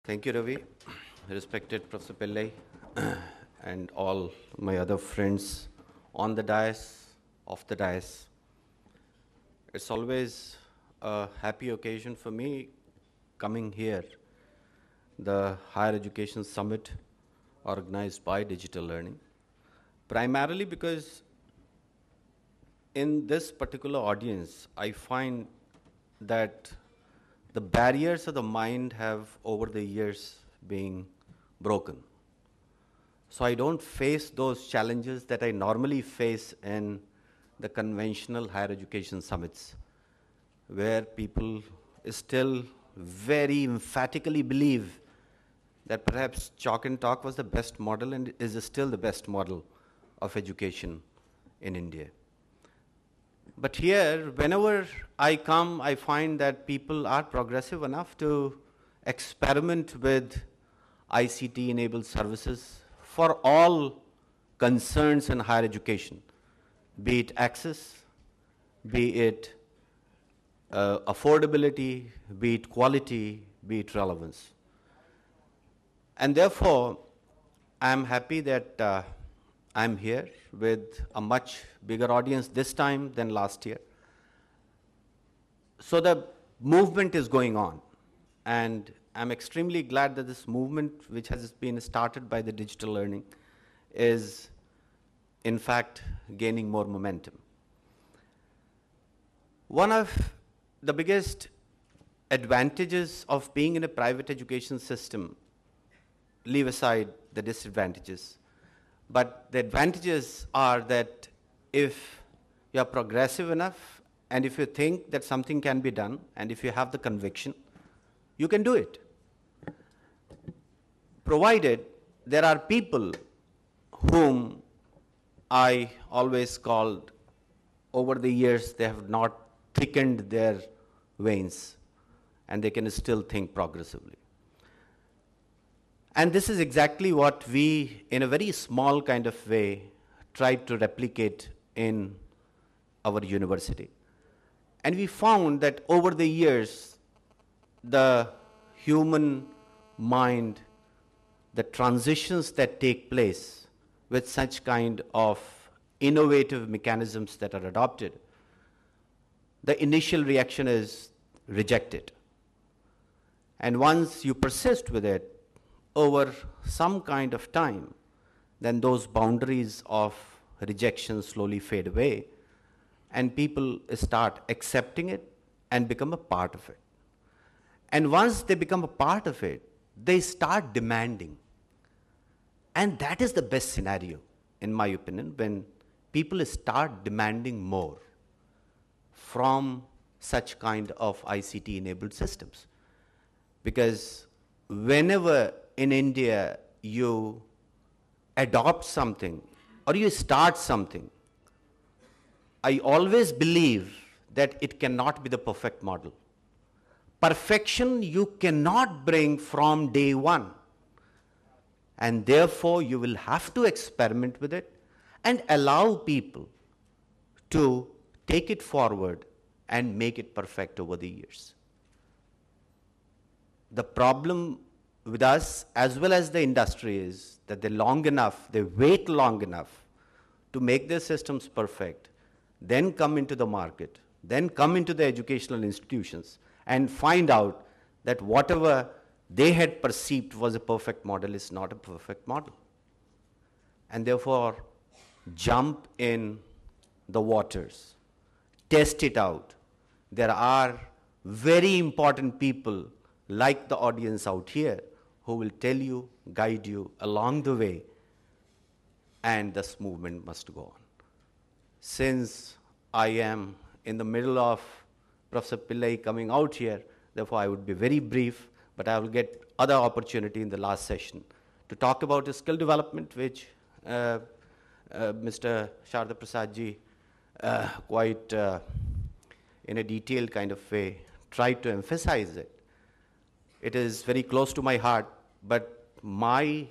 Thank you, Ravi. Respected Professor Pillai and all my other friends on the dais, off the dais. It's always a happy occasion for me coming here, the Higher Education Summit organized by Digital Learning, primarily because in this particular audience, I find that the barriers of the mind have over the years been broken. So I don't face those challenges that I normally face in the conventional higher education summits, where people still very emphatically believe that perhaps chalk and talk was the best model and is still the best model of education in India. But here, whenever I come, I find that people are progressive enough to experiment with ICT-enabled services for all concerns in higher education, be it access, be it affordability, be it quality, be it relevance. And therefore, I'm happy that I'm here with a much bigger audience this time than last year. So the movement is going on, and I'm extremely glad that this movement, which has been started by the digital learning, is in fact gaining more momentum. One of the biggest advantages of being in a private education system, leave aside the disadvantages, but the advantages are that if you are progressive enough and if you think that something can be done and if you have the conviction, you can do it. Provided there are people whom I always called, over the years, they have not thickened their veins and they can still think progressively. And this is exactly what we, in a very small kind of way, tried to replicate in our university. And we found that over the years, the human mind, the transitions that take place with such kind of innovative mechanisms that are adopted, the initial reaction is reject it. And once you persist with it, over some kind of time, then those boundaries of rejection slowly fade away and people start accepting it and become a part of it. And once they become a part of it, they start demanding. And that is the best scenario, in my opinion, when people start demanding more from such kind of ICT-enabled systems. Because whenever in India you adopt something or you start something, I always believe that it cannot be the perfect model. Perfection you cannot bring from day one. And therefore, you will have to experiment with it and allow people to take it forward and make it perfect over the years. The problem with us as well as the industry is that they wait long enough to make their systems perfect, then come into the market, then come into the educational institutions and find out that whatever they had perceived was a perfect model is not a perfect model. And therefore, jump in the waters, test it out. There are very important people like the audience out here who will tell you, guide you along the way, and this movement must go on. Since I am in the middle of Professor Pillai coming out here, therefore I would be very brief, but I will get other opportunity in the last session to talk about skill development, which Mr. Sharda Prasad ji quite in a detailed kind of way tried to emphasize it. It is very close to my heart, but my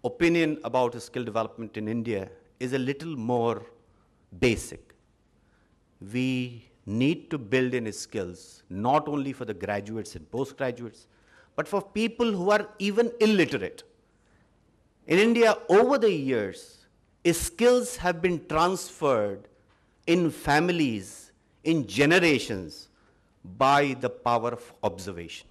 opinion about skill development in India is a little more basic. We need to build in skills, not only for the graduates and postgraduates, but for people who are even illiterate. In India, over the years, skills have been transferred in families, in generations, by the power of observation.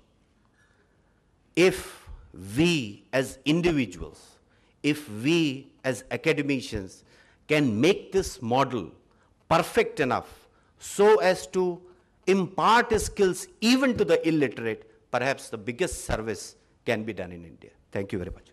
If we as individuals, if we as academicians can make this model perfect enough so as to impart skills even to the illiterate, perhaps the biggest service can be done in India. Thank you very much.